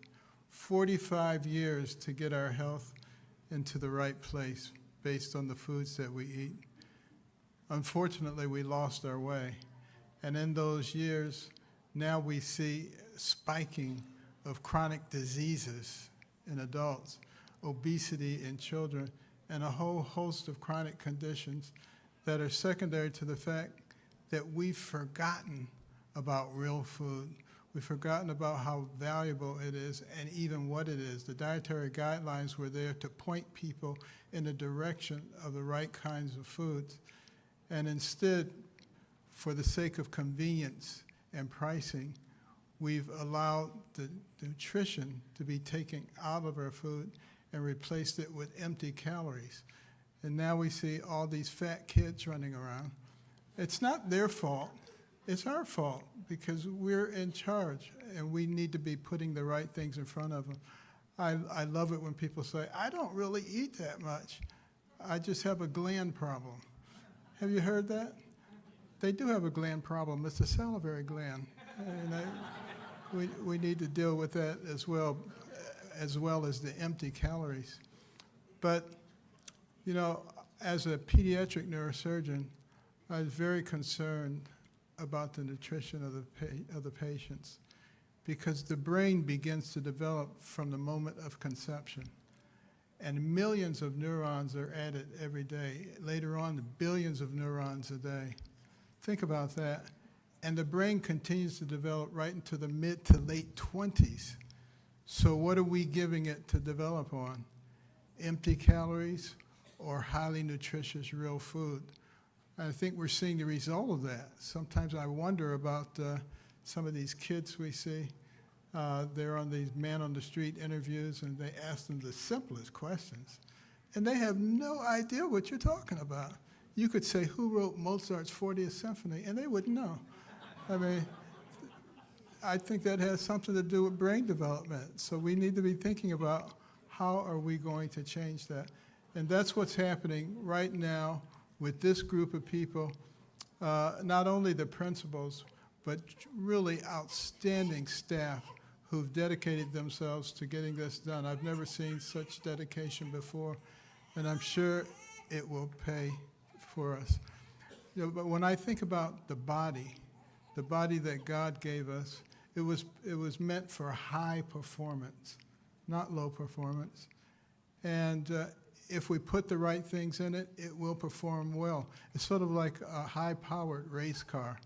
S7: 45 years to get our health into the right place based on the foods that we eat. Unfortunately, we lost our way. And in those years, now we see spiking of chronic diseases in adults, obesity in children, and a whole host of chronic conditions that are secondary to the fact that we've forgotten about real food. We've forgotten about how valuable it is and even what it is. The dietary guidelines were there to point people in the direction of the right kinds of foods. And instead, for the sake of convenience and pricing, we've allowed the nutrition to be taken out of our food and replaced it with empty calories. And now we see all these fat kids running around. It's not their fault. It's our fault, because we're in charge and we need to be putting the right things in front of them. I love it when people say, I don't really eat that much. I just have a gland problem. Have you heard that? They do have a gland problem. It's the salivary gland. And we need to deal with that as well as the empty calories. But, you know, as a pediatric neurosurgeon, I was very concerned about the nutrition of the patients, because the brain begins to develop from the moment of conception. And millions of neurons are added every day. Later on, billions of neurons a day. Think about that. And the brain continues to develop right into the mid to late 20s. So what are we giving it to develop on? Empty calories or highly nutritious real food? I think we're seeing the result of that. Sometimes I wonder about some of these kids we see. They're on these man-on-the-street interviews, and they ask them the simplest questions. And they have no idea what you're talking about. You could say, who wrote Mozart's 40th Symphony? And they wouldn't know. I mean, I think that has something to do with brain development. So we need to be thinking about how are we going to change that. And that's what's happening right now with this group of people, not only the principals, but really outstanding staff who've dedicated themselves to getting this done. I've never seen such dedication before, and I'm sure it will pay for us. You know, but when I think about the body that God gave us, it was meant for high performance, not low performance. And if we put the right things in it, it will perform well. It's sort of like a high-powered race car.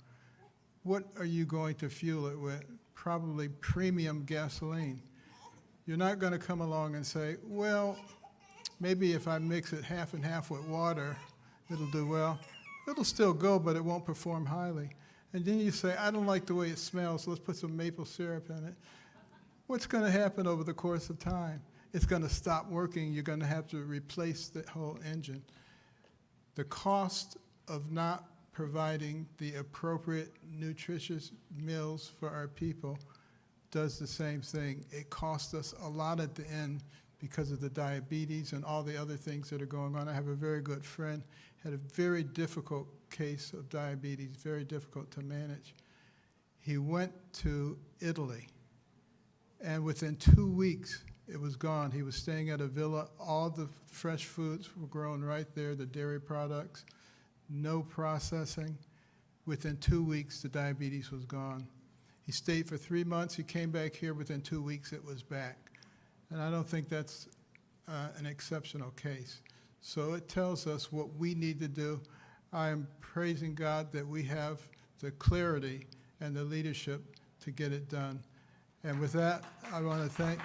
S7: What are you going to fuel it with? Probably premium gasoline. You're not going to come along and say, well, maybe if I mix it half and half with water, it'll do well. It'll still go, but it won't perform highly. And then you say, I don't like the way it smells, so let's put some maple syrup in it. What's going to happen over the course of time? It's going to stop working. You're going to have to replace the whole engine. The cost of not providing the appropriate nutritious meals for our people does the same thing. It costs us a lot at the end because of the diabetes and all the other things that are going on. I have a very good friend, had a very difficult case of diabetes, very difficult to manage. He went to Italy, and within 2 weeks, it was gone. He was staying at a villa. All the fresh foods were grown right there, the dairy products, no processing. Within 2 weeks, the diabetes was gone. He stayed for 3 months. He came back here. Within 2 weeks, it was back. And I don't think that's an exceptional case. So it tells us what we need to do. I am praising God that we have the clarity and the leadership to get it done. And with that, I want to thank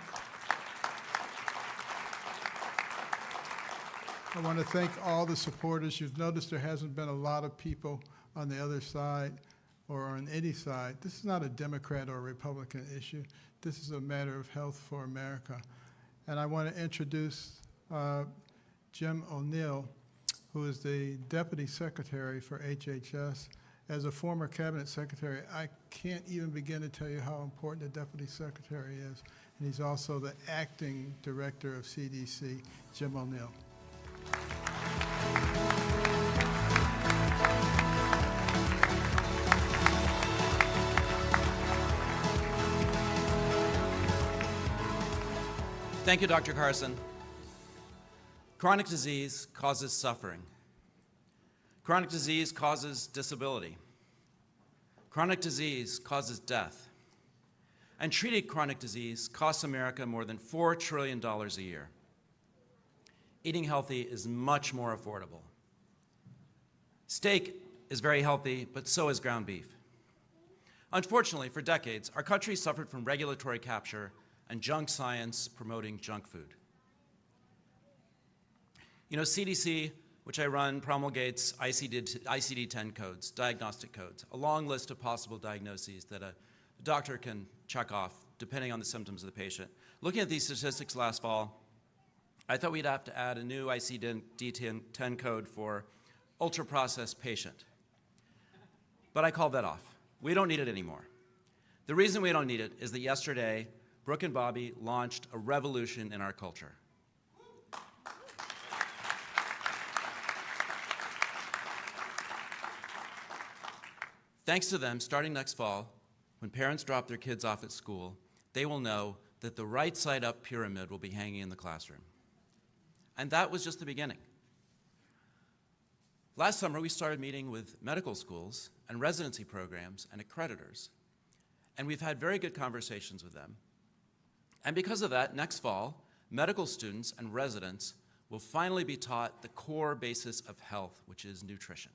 S7: all the supporters. You've noticed there hasn't been a lot of people on the other side or on any side. This is not a Democrat or Republican issue. This is a matter of health for America. And I want to introduce Jim O'Neill, who is the Deputy Secretary for HHS. As a former Cabinet Secretary, I can't even begin to tell you how important the Deputy Secretary is. and he's also the acting director of CDC, Jim O'Neill.
S8: Thank you, Dr. Carson. Chronic disease causes suffering. Chronic disease causes disability. Chronic disease causes death. And treating chronic disease costs America more than $4 trillion a year. Eating healthy is much more affordable. Steak is very healthy, but so is ground beef. Unfortunately, for decades, our country suffered from regulatory capture and junk science promoting junk food. You know, CDC, which I run, promulgates ICD-10 codes, diagnostic codes, a long list of possible diagnoses that a doctor can check off depending on the symptoms of the patient. Looking at these statistics last fall, I thought we'd have to add a new ICD-10 code for ultra-processed patient. But I called that off. We don't need it anymore. The reason we don't need it is that yesterday, Brooke and Bobby launched a revolution in our culture. Thanks to them, starting next fall, when parents drop their kids off at school, they will know that the right side up pyramid will be hanging in the classroom. And that was just the beginning. Last summer, we started meeting with medical schools and residency programs and accreditors, and we've had very good conversations with them. And because of that, next fall, medical students and residents will finally be taught the core basis of health, which is nutrition.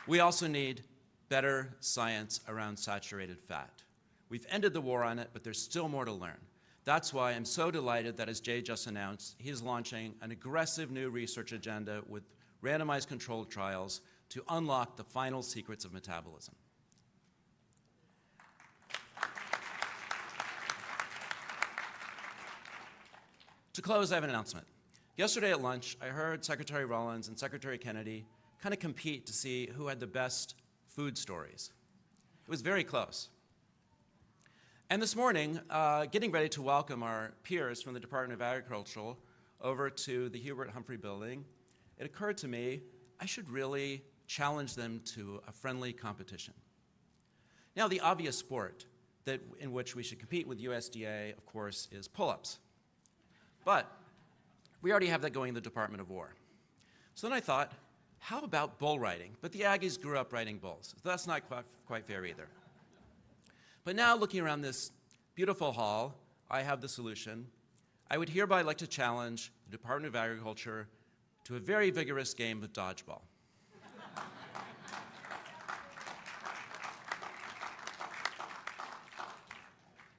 S8: We also need better science around saturated fat. We've ended the war on it, but there's still more to learn. That's why I'm so delighted that, as Jay just announced, he's launching an aggressive new research agenda with randomized controlled trials to unlock the final secrets of metabolism. To close, I have an announcement. Yesterday at lunch, I heard Secretary Rollins and Secretary Kennedy kind of compete to see who had the best food stories. It was very close. And this morning, getting ready to welcome our peers from the Department of Agriculture over to the Hubert Humphrey building, it occurred to me I should really challenge them to a friendly competition. Now, the obvious sport in which we should compete with USDA, of course, is pull-ups. But we already have that going in the Department of War. So then I thought, how about bull riding? But the Aggies grew up riding bulls, so that's not quite fair either. But now, looking around this beautiful hall, I have the solution. I would hereby like to challenge the Department of Agriculture to a very vigorous game of dodgeball.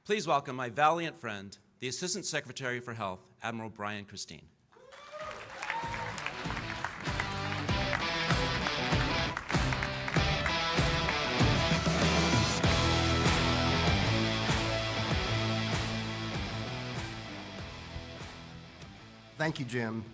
S8: Please welcome my valiant friend, the Assistant Secretary for Health, Admiral Brian Christine.
S9: Thank you, Jim,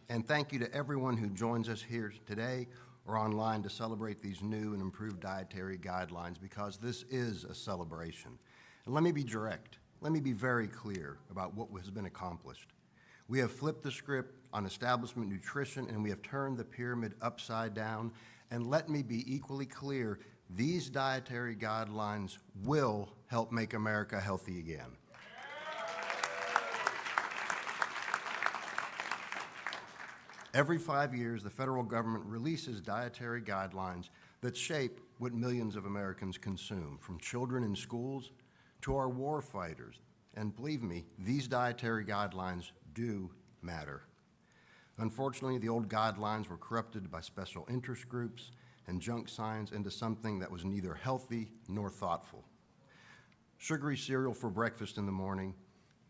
S9: and thank you to everyone who joins us here today or online to celebrate these new and improved dietary guidelines, because this is a celebration. And let me be direct. Let me be very clear about what has been accomplished. We have flipped the script on establishment nutrition, and we have turned the pyramid upside down. And let me be equally clear, these dietary guidelines will help make America healthy again. Every 5 years, the federal government releases dietary guidelines that shape what millions of Americans consume, from children in schools to our war fighters. And believe me, these dietary guidelines do matter. Unfortunately, the old guidelines were corrupted by special interest groups and junk science into something that was neither healthy nor thoughtful. Sugary cereal for breakfast in the morning,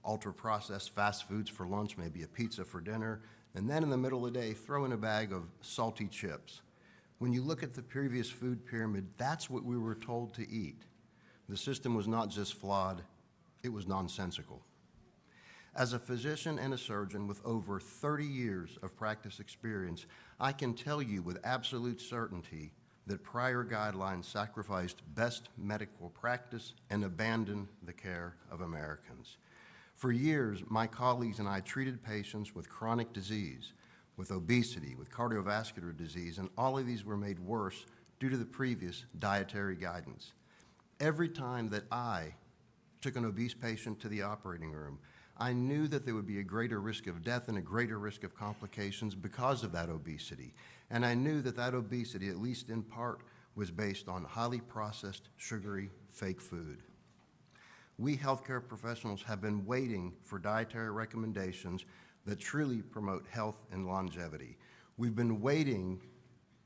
S9: ultra-processed fast foods for lunch, maybe a pizza for dinner, and then in the middle of the day, throw in a bag of salty chips. When you look at the previous food pyramid, that's what we were told to eat. The system was not just flawed, it was nonsensical. As a physician and a surgeon with over 30 years of practice experience, I can tell you with absolute certainty that prior guidelines sacrificed best medical practice and abandoned the care of Americans. For years, my colleagues and I treated patients with chronic disease, with obesity, with cardiovascular disease, and all of these were made worse due to the previous dietary guidance. Every time that I took an obese patient to the operating room, I knew that there would be a greater risk of death and a greater risk of complications because of that obesity. And I knew that that obesity, at least in part, was based on highly processed, sugary, fake food. We healthcare professionals have been waiting for dietary recommendations that truly promote health and longevity. We've been waiting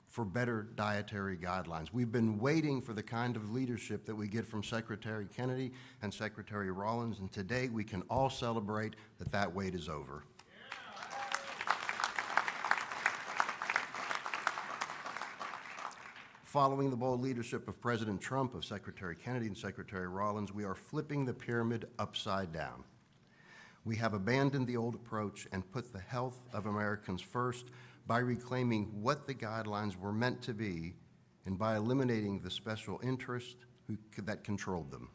S9: for better dietary guidelines. We've been waiting for the kind of leadership that we get from Secretary Kennedy and Secretary Rollins, and today we can all celebrate that that wait is over. Following the bold leadership of President Trump, of Secretary Kennedy and Secretary Rollins, we are flipping the pyramid upside down. We have abandoned the old approach and put the health of Americans first by reclaiming what the guidelines were meant to be and by eliminating the special interest that controlled them.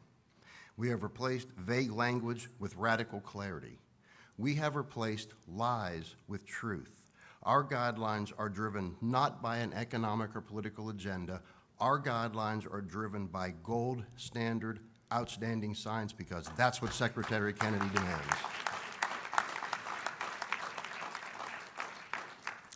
S9: We have replaced vague language with radical clarity. We have replaced lies with truth. Our guidelines are driven not by an economic or political agenda. Our guidelines are driven by gold standard, outstanding science, because that's what Secretary Kennedy demands.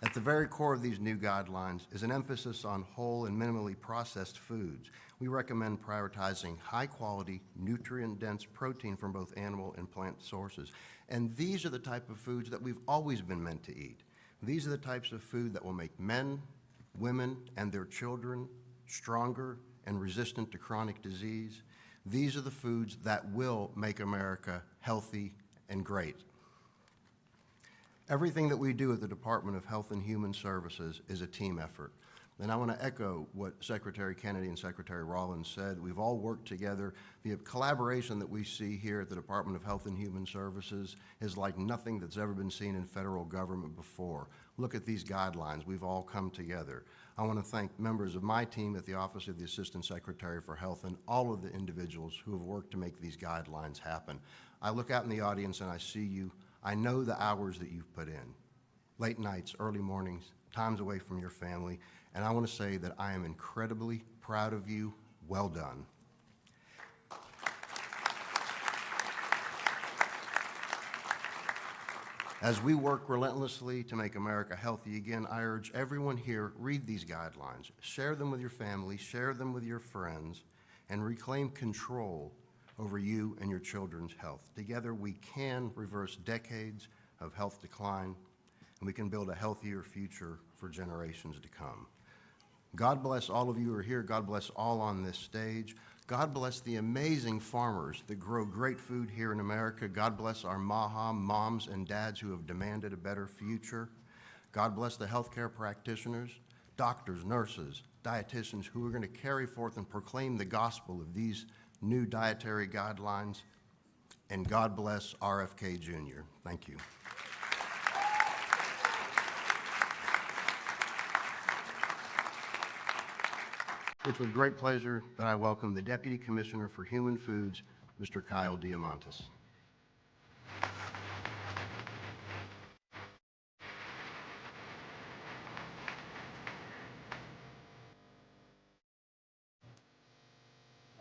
S9: At the very core of these new guidelines is an emphasis on whole and minimally processed foods. We recommend prioritizing high-quality, nutrient-dense protein from both animal and plant sources. And these are the type of foods that we've always been meant to eat. These are the types of food that will make men, women, and their children stronger and resistant to chronic disease. These are the foods that will make America healthy and great. Everything that we do at the Department of Health and Human Services is a team effort. And I want to echo what Secretary Kennedy and Secretary Rollins said. We've all worked together. The collaboration that we see here at the Department of Health and Human Services is like nothing that's ever been seen in federal government before. Look at these guidelines. We've all come together. I want to thank members of my team at the Office of the Assistant Secretary for Health and all of the individuals who have worked to make these guidelines happen. I look out in the audience and I see you. I know the hours that you've put in, late nights, early mornings, times away from your family, and I want to say that I am incredibly proud of you. Well done. As we work relentlessly to make America healthy again, I urge everyone here, read these guidelines, share them with your family, share them with your friends, and reclaim control over you and your children's health. Together, we can reverse decades of health decline, and we can build a healthier future for generations to come. God bless all of you who are here. God bless all on this stage. God bless the amazing farmers that grow great food here in America. God bless our MAHA moms and dads who have demanded a better future. God bless the healthcare practitioners, doctors, nurses, dietitians who are going to carry forth and proclaim the gospel of these new dietary guidelines, and God bless RFK Jr. Thank you. It's with great pleasure that I welcome the Deputy Commissioner for Human Foods, Mr. Kyle Diamantis.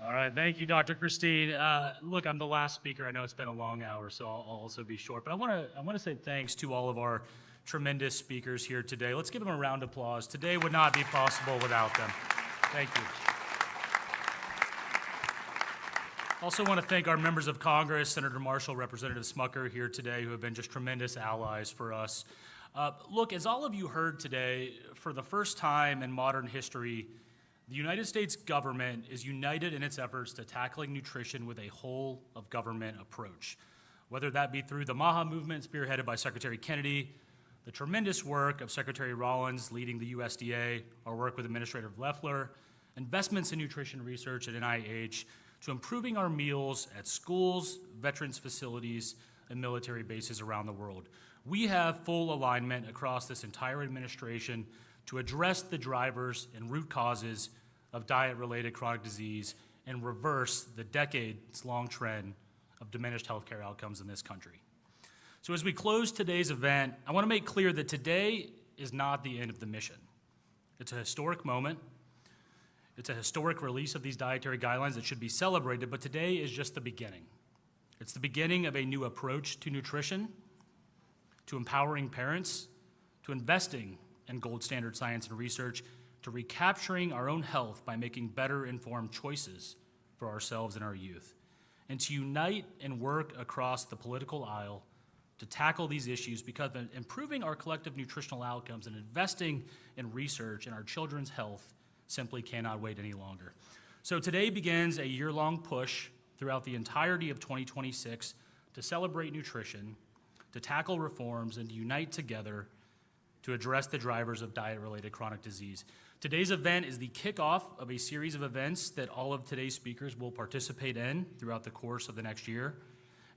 S10: All right, thank you, Dr. Christine. Look, I'm the last speaker. I know it's been a long hour, so I'll also be short. But I want to say thanks to all of our tremendous speakers here today. Let's give them a round of applause. Today would not be possible without them. Thank you. Also want to thank our members of Congress, Senator Marshall, Representative Smucker here today, who have been just tremendous allies for us. Look, as all of you heard today, for the first time in modern history, the United States government is united in its efforts to tackling nutrition with a whole of government approach, whether that be through the MAHA movement spearheaded by Secretary Kennedy, the tremendous work of Secretary Rollins leading the USDA, our work with Administrator Loeffler, investments in nutrition research at NIH, to improving our meals at schools, veterans facilities, and military bases around the world. We have full alignment across this entire administration to address the drivers and root causes of diet-related chronic disease and reverse the decades-long trend of diminished healthcare outcomes in this country. So as we close today's event, I want to make clear that today is not the end of the mission. It's a historic moment. It's a historic release of these dietary guidelines that should be celebrated, but today is just the beginning. It's the beginning of a new approach to nutrition, to empowering parents, to investing in gold standard science and research, to recapturing our own health by making better informed choices for ourselves and our youth, and to unite and work across the political aisle to tackle these issues, because improving our collective nutritional outcomes and investing in research in our children's health simply cannot wait any longer. So today begins a year-long push throughout the entirety of 2026 to celebrate nutrition, to tackle reforms, and to unite together to address the drivers of diet-related chronic disease. Today's event is the kickoff of a series of events that all of today's speakers will participate in throughout the course of the next year.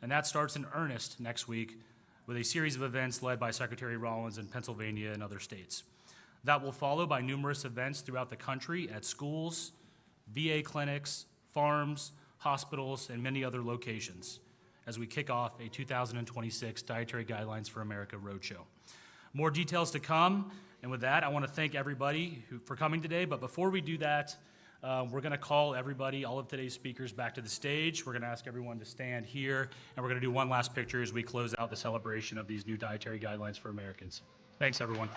S10: And that starts in earnest next week with a series of events led by Secretary Rollins in Pennsylvania and other states. That will follow by numerous events throughout the country at schools, VA clinics, farms, hospitals, and many other locations as we kick off a 2026 Dietary Guidelines for America Roadshow. More details to come, and with that, I want to thank everybody for coming today, but before we do that, we're going to call everybody, all of today's speakers, back to the stage. We're going to ask everyone to stand here, and we're going to do one last picture as we close out the celebration of these new Dietary Guidelines for Americans. Thanks, everyone.